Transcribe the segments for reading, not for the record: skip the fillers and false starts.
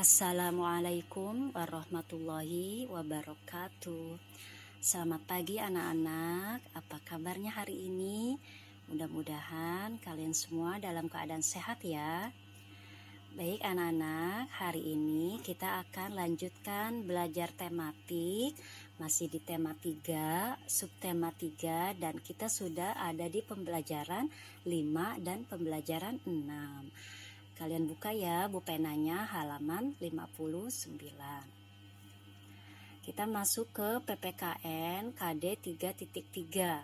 Assalamualaikum warahmatullahi wabarakatuh. Selamat pagi anak-anak, apa kabarnya hari ini? Mudah-mudahan kalian semua dalam keadaan sehat ya. Baik anak-anak, hari ini kita akan lanjutkan belajar tematik. Masih di tema 3, subtema 3, dan kita sudah ada di pembelajaran 5 dan pembelajaran 6. Kalian buka ya bupenanya halaman 59. Kita masuk ke PPKN KD 3.3.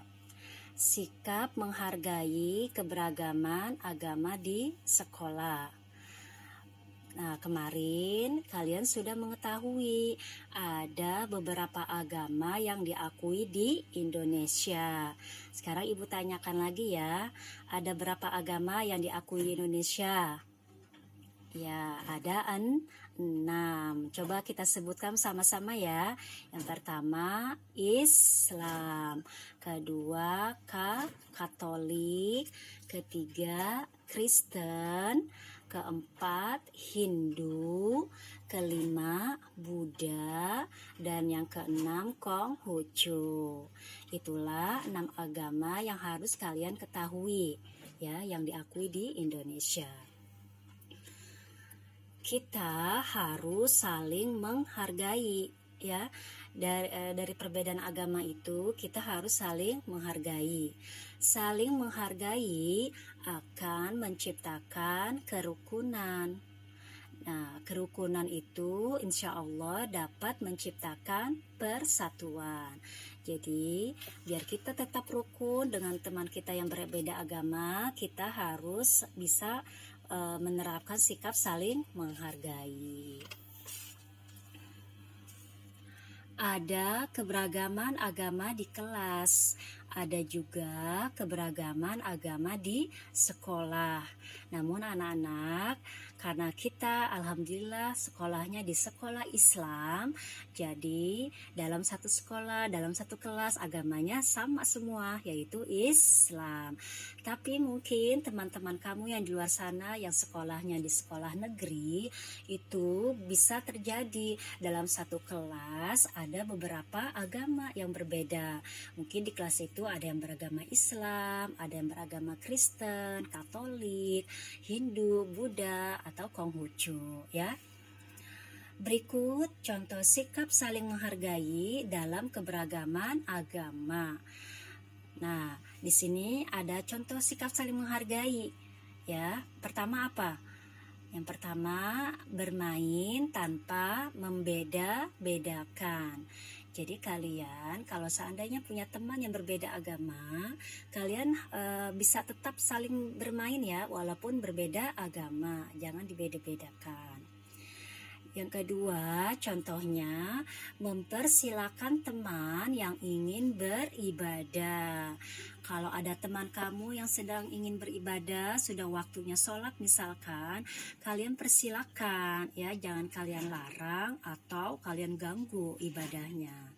Sikap menghargai keberagaman agama di sekolah. Nah, kemarin kalian sudah mengetahui ada beberapa agama yang diakui di Indonesia. Sekarang Ibu tanyakan lagi ya, ada berapa agama yang diakui di Indonesia? Ya, ada 6. Coba kita sebutkan sama-sama ya. Yang pertama Islam, kedua Katolik, ketiga Kristen, keempat Hindu, kelima Buddha, dan yang keenam Konghucu. Itulah 6 agama yang harus kalian ketahui ya, yang diakui di Indonesia. Kita harus saling menghargai ya. Dari perbedaan agama itu kita harus saling menghargai. Saling menghargai akan menciptakan kerukunan. Nah, kerukunan itu insya Allah dapat menciptakan persatuan. Jadi, biar kita tetap rukun dengan teman kita yang berbeda agama, kita harus bisa menerapkan sikap saling menghargai. Ada keberagaman agama di kelas, ada juga keberagaman agama di sekolah. Namun anak-anak, karena kita alhamdulillah sekolahnya di sekolah Islam, jadi dalam satu sekolah, dalam satu kelas agamanya sama semua, yaitu Islam. Tapi mungkin teman-teman kamu yang di luar sana yang sekolahnya di sekolah negeri, itu bisa terjadi dalam satu kelas ada beberapa agama yang berbeda. Mungkin di kelas itu ada yang beragama Islam, ada yang beragama Kristen, Katolik, Hindu, Buddha, atau Konghucu ya. Berikut contoh sikap saling menghargai dalam keberagaman agama. Nah, di sini ada contoh sikap saling menghargai ya. Pertama apa? Yang pertama, bermain tanpa membeda-bedakan. Jadi kalian kalau seandainya punya teman yang berbeda agama, kalian bisa tetap saling bermain ya, walaupun berbeda agama. Jangan dibeda-bedakan. Yang kedua, contohnya mempersilakan teman yang ingin beribadah. Kalau ada teman kamu yang sedang ingin beribadah, sudah waktunya sholat misalkan, kalian persilakan ya, jangan kalian larang atau kalian ganggu ibadahnya.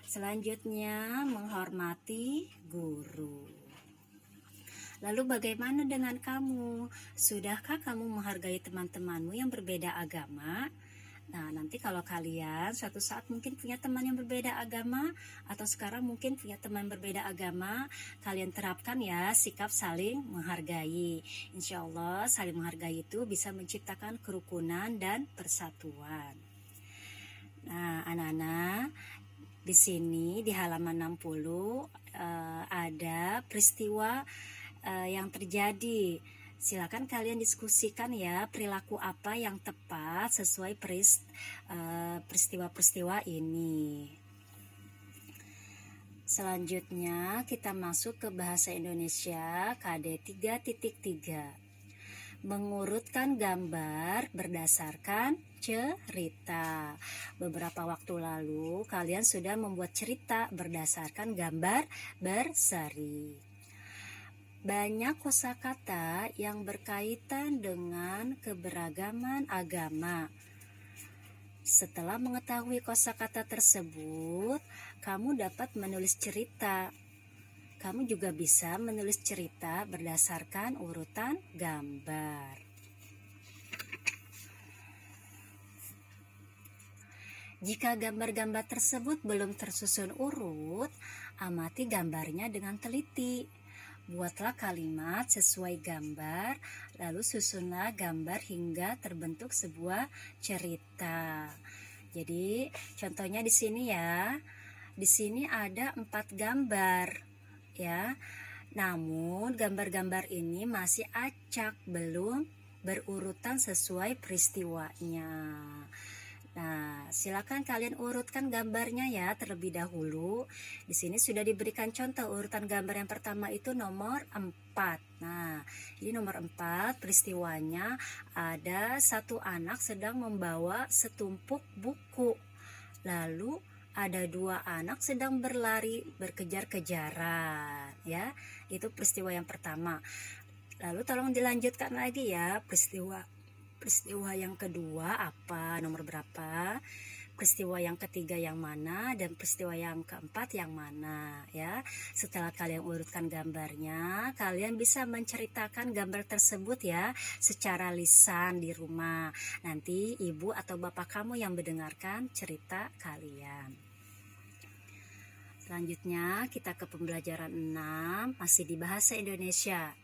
Selanjutnya, menghormati guru. Lalu bagaimana dengan kamu? Sudahkah kamu menghargai teman-temanmu yang berbeda agama? Nah, nanti kalau kalian suatu saat mungkin punya teman yang berbeda agama, atau sekarang mungkin punya teman berbeda agama, kalian terapkan ya sikap saling menghargai. Insya Allah saling menghargai itu bisa menciptakan kerukunan dan persatuan. Nah, anak-anak, di sini di halaman 60 ada peristiwa yang terjadi. Silakan kalian diskusikan ya, perilaku apa yang tepat sesuai peristiwa-peristiwa ini. Selanjutnya kita masuk ke bahasa Indonesia KD 3.3. Mengurutkan gambar berdasarkan cerita. Beberapa waktu lalu kalian sudah membuat cerita berdasarkan gambar berseri. Banyak kosakata yang berkaitan dengan keberagaman agama. Setelah mengetahui kosakata tersebut, kamu dapat menulis cerita. Kamu juga bisa menulis cerita berdasarkan urutan gambar. Jika gambar-gambar tersebut belum tersusun urut, amati gambarnya dengan teliti. Buatlah kalimat sesuai gambar, lalu susunlah gambar hingga terbentuk sebuah cerita. Jadi, contohnya di sini ya. Di sini ada 4 gambar, ya. Namun, gambar-gambar ini masih acak, belum berurutan sesuai peristiwanya. Nah, silakan kalian urutkan gambarnya ya terlebih dahulu. Di sini sudah diberikan contoh urutan gambar yang pertama itu nomor 4. Nah, ini nomor 4 peristiwanya ada satu anak sedang membawa setumpuk buku. Lalu ada 2 anak sedang berlari berkejar-kejaran, ya. Itu peristiwa yang pertama. Lalu tolong dilanjutkan lagi ya peristiwa yang kedua apa, nomor berapa, peristiwa yang ketiga yang mana, dan peristiwa yang keempat yang mana, ya. Setelah kalian urutkan gambarnya, kalian bisa menceritakan gambar tersebut ya secara lisan di rumah. Nanti ibu atau bapak kamu yang mendengarkan cerita kalian. Selanjutnya kita ke pembelajaran 6, masih di bahasa Indonesia.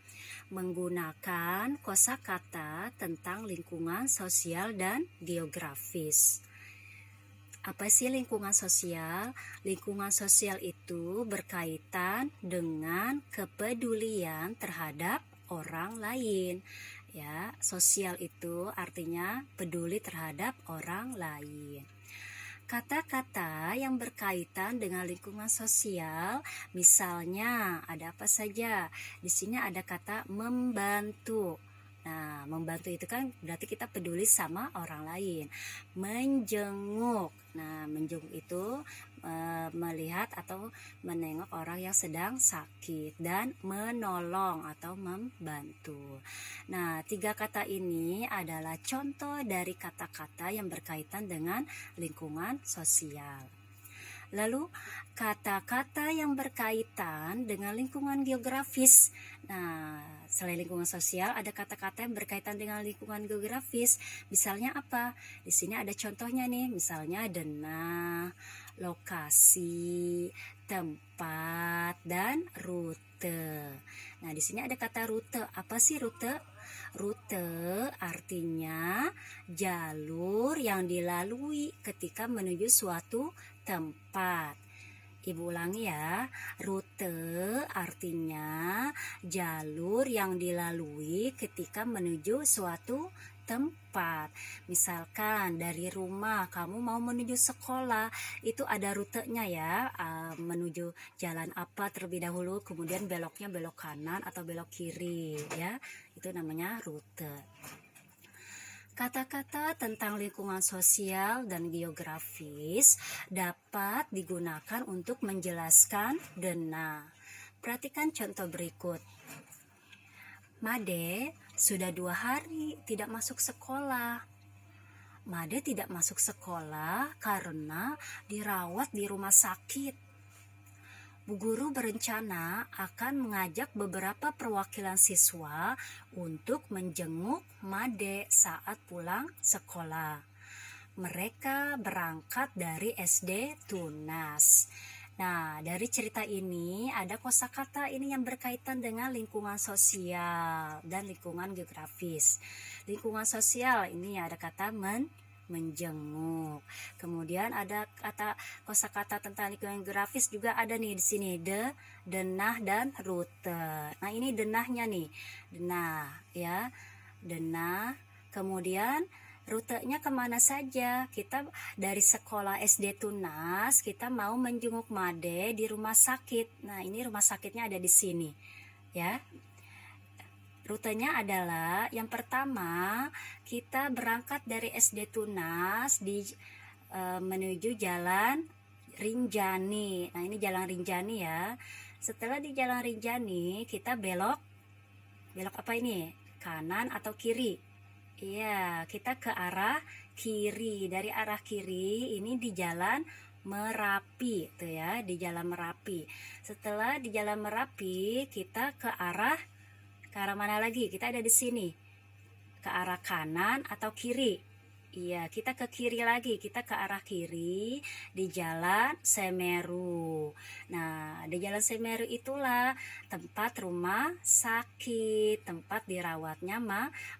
Menggunakan kosakata tentang lingkungan sosial dan geografis. Apa sih lingkungan sosial? Lingkungan sosial itu berkaitan dengan kepedulian terhadap orang lain. Ya, sosial itu artinya peduli terhadap orang lain. Kata-kata yang berkaitan dengan lingkungan sosial, misalnya ada apa saja? Di sini ada kata membantu. Nah, membantu itu kan berarti kita peduli sama orang lain. Menjenguk. Nah, menjenguk itu melihat atau menengok orang yang sedang sakit, dan menolong atau membantu. Nah, 3 kata ini adalah contoh dari kata-kata yang berkaitan dengan lingkungan sosial. Lalu kata-kata yang berkaitan dengan lingkungan geografis. Nah, selain lingkungan sosial ada kata-kata yang berkaitan dengan lingkungan geografis. Misalnya apa? Di sini ada contohnya nih, misalnya denah, lokasi, tempat, dan rute. Nah, di sini ada kata rute. Apa sih rute? Rute artinya jalur yang dilalui ketika menuju suatu tempat. Ibu ulangi ya, rute artinya jalur yang dilalui ketika menuju suatu tempat. Misalkan dari rumah kamu mau menuju sekolah, itu ada rutenya ya, menuju jalan apa terlebih dahulu, kemudian beloknya belok kanan atau belok kiri ya, itu namanya rute. Kata-kata tentang lingkungan sosial dan geografis dapat digunakan untuk menjelaskan denah. Perhatikan contoh berikut. Made sudah 2 hari tidak masuk sekolah. Made tidak masuk sekolah karena dirawat di rumah sakit. Bu guru berencana akan mengajak beberapa perwakilan siswa untuk menjenguk Made saat pulang sekolah. Mereka berangkat dari SD Tunas. Nah, dari cerita ini ada kosakata ini yang berkaitan dengan lingkungan sosial dan lingkungan geografis. Lingkungan sosial ini ada kata menjenguk. Kemudian ada kata kosakata tentang lingkungan geografis juga ada nih di sini, denah, dan rute. Nah, ini denahnya nih. Denah ya. Denah. Kemudian rutenya kemana saja? Kita dari sekolah SD Tunas, kita mau menjenguk Made di rumah sakit. Nah, ini rumah sakitnya ada di sini ya. Rutenya adalah yang pertama kita berangkat dari SD Tunas menuju Jalan Rinjani. Nah, ini Jalan Rinjani ya. Setelah di Jalan Rinjani kita belok apa ini? Kanan atau kiri? Iya, kita ke arah kiri. Dari arah kiri ini di Jalan Merapi tuh ya, di Jalan Merapi. Setelah di Jalan Merapi kita ke arah mana lagi? Kita ada di sini. Ke arah kanan atau kiri? Iya, kita ke kiri lagi, kita ke arah kiri di Jalan Semeru. Nah, di Jalan Semeru itulah tempat rumah sakit, tempat dirawatnya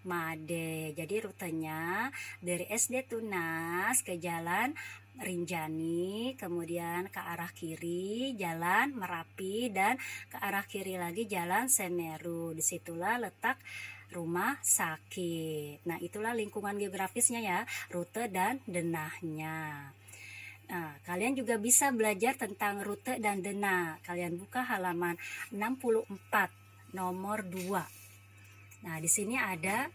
Made. Jadi rutenya dari SD Tunas ke Jalan Rinjani, kemudian ke arah kiri Jalan Merapi, dan ke arah kiri lagi Jalan Semeru. Disitulah letak rumah sakit. Nah, itulah lingkungan geografisnya ya, rute dan denahnya. Nah, kalian juga bisa belajar tentang rute dan denah. Kalian buka halaman 64 nomor 2. Nah, di sini ada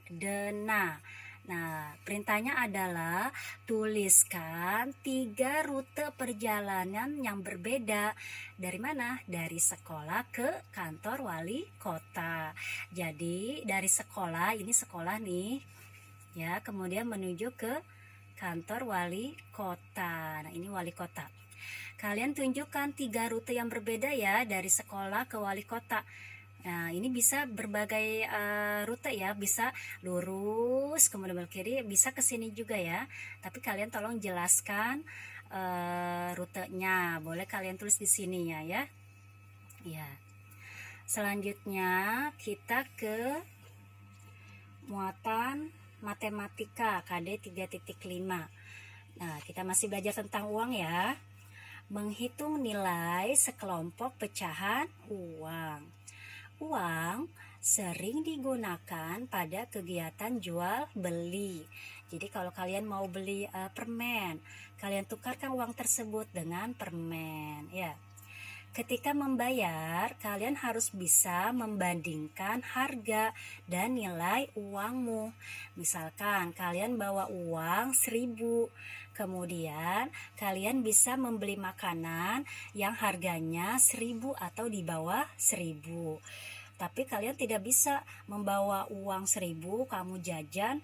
denah. Nah, perintahnya adalah tuliskan 3 rute perjalanan yang berbeda. Dari mana? Dari sekolah ke kantor wali kota. Jadi, dari sekolah, ini sekolah nih, ya, kemudian menuju ke kantor wali kota. Nah, ini wali kota. Kalian tunjukkan 3 rute yang berbeda ya, dari sekolah ke wali kota. Nah, ini bisa berbagai rute ya, bisa lurus, kemudian belok kiri, bisa ke sini juga ya. Tapi kalian tolong jelaskan rutenya. Boleh kalian tulis di sini ya. Ya. Selanjutnya kita ke muatan matematika KD 3.5. Nah, kita masih belajar tentang uang ya. Menghitung nilai sekelompok pecahan uang. Uang sering digunakan pada kegiatan jual beli. Jadi kalau kalian mau beli permen, kalian tukarkan uang tersebut dengan permen ya. Ketika membayar, kalian harus bisa membandingkan harga dan nilai uangmu. Misalkan kalian bawa uang 1.000, kemudian kalian bisa membeli makanan yang harganya 1.000 atau di bawah 1.000. Tapi kalian tidak bisa membawa uang 1.000, kamu jajan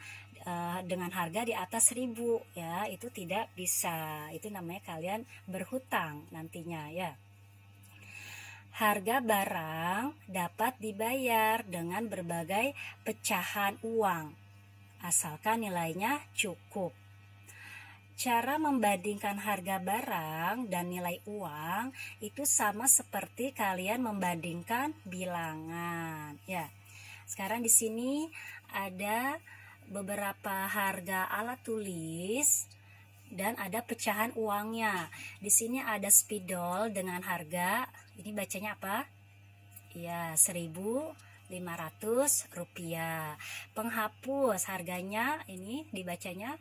dengan harga di atas 1.000 ya, itu tidak bisa. Itu namanya kalian berhutang nantinya ya. Harga barang dapat dibayar dengan berbagai pecahan uang, asalkan nilainya cukup. Cara membandingkan harga barang dan nilai uang itu sama seperti kalian membandingkan bilangan. Ya. Sekarang di sini ada beberapa harga alat tulis dan ada pecahan uangnya. Di sini ada spidol dengan harga, ini bacanya apa? Ya, 1.500 rupiah. Penghapus harganya ini dibacanya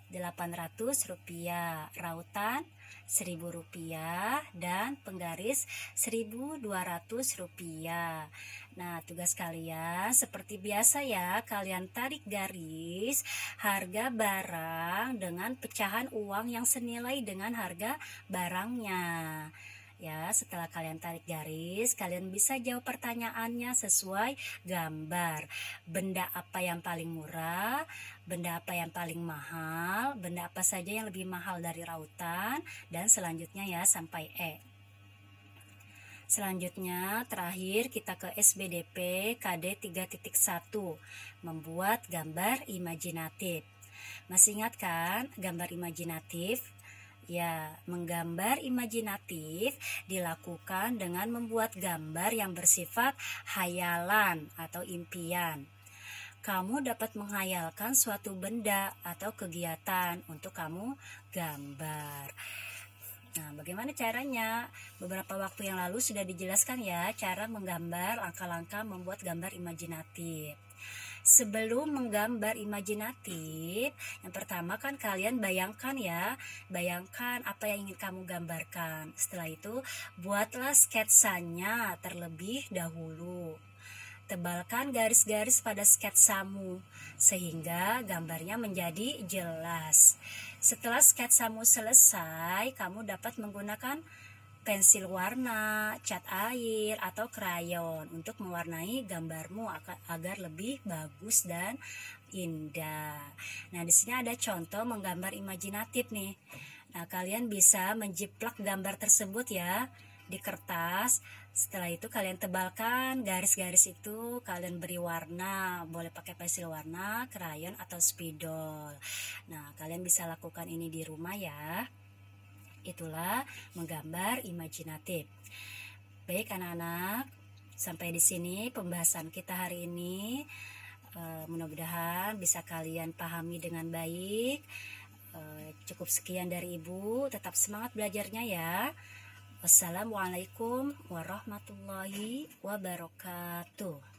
800 rupiah, rautan 1.000 rupiah, dan penggaris 1.200 rupiah. Nah, tugas kalian seperti biasa ya, kalian tarik garis harga barang dengan pecahan uang yang senilai dengan harga barangnya. Ya, setelah kalian tarik garis, kalian bisa jawab pertanyaannya sesuai gambar. Benda apa yang paling murah, benda apa yang paling mahal, benda apa saja yang lebih mahal dari rautan, dan selanjutnya ya sampai E. Selanjutnya, terakhir kita ke SBDP KD 3.1, membuat gambar imajinatif. Masih ingat kan gambar imajinatif? Ya, menggambar imajinatif dilakukan dengan membuat gambar yang bersifat hayalan atau impian. Kamu dapat menghayalkan suatu benda atau kegiatan untuk kamu gambar. Nah, bagaimana caranya? Beberapa waktu yang lalu sudah dijelaskan ya cara menggambar, langkah-langkah membuat gambar imajinatif. Sebelum menggambar imajinatif, yang pertama kan kalian bayangkan ya, bayangkan apa yang ingin kamu gambarkan. Setelah itu, buatlah sketsanya terlebih dahulu. Tebalkan garis-garis pada sketsamu, sehingga gambarnya menjadi jelas. Setelah sketsamu selesai, kamu dapat menggunakan pensil warna, cat air, atau krayon untuk mewarnai gambarmu agar lebih bagus dan indah. Nah, di sini ada contoh menggambar imajinatif nih. Nah, kalian bisa menjiplak gambar tersebut ya di kertas Setelah itu kalian tebalkan garis-garis itu, kalian beri warna, boleh pakai pensil warna, krayon atau spidol. Nah, kalian bisa lakukan ini di rumah ya. Itulah menggambar imajinatif. Baik anak-anak, sampai di sini pembahasan kita hari ini. Mudah-mudahan bisa kalian pahami dengan baik. Cukup sekian dari Ibu, tetap semangat belajarnya ya. Wassalamualaikum warahmatullahi wabarakatuh.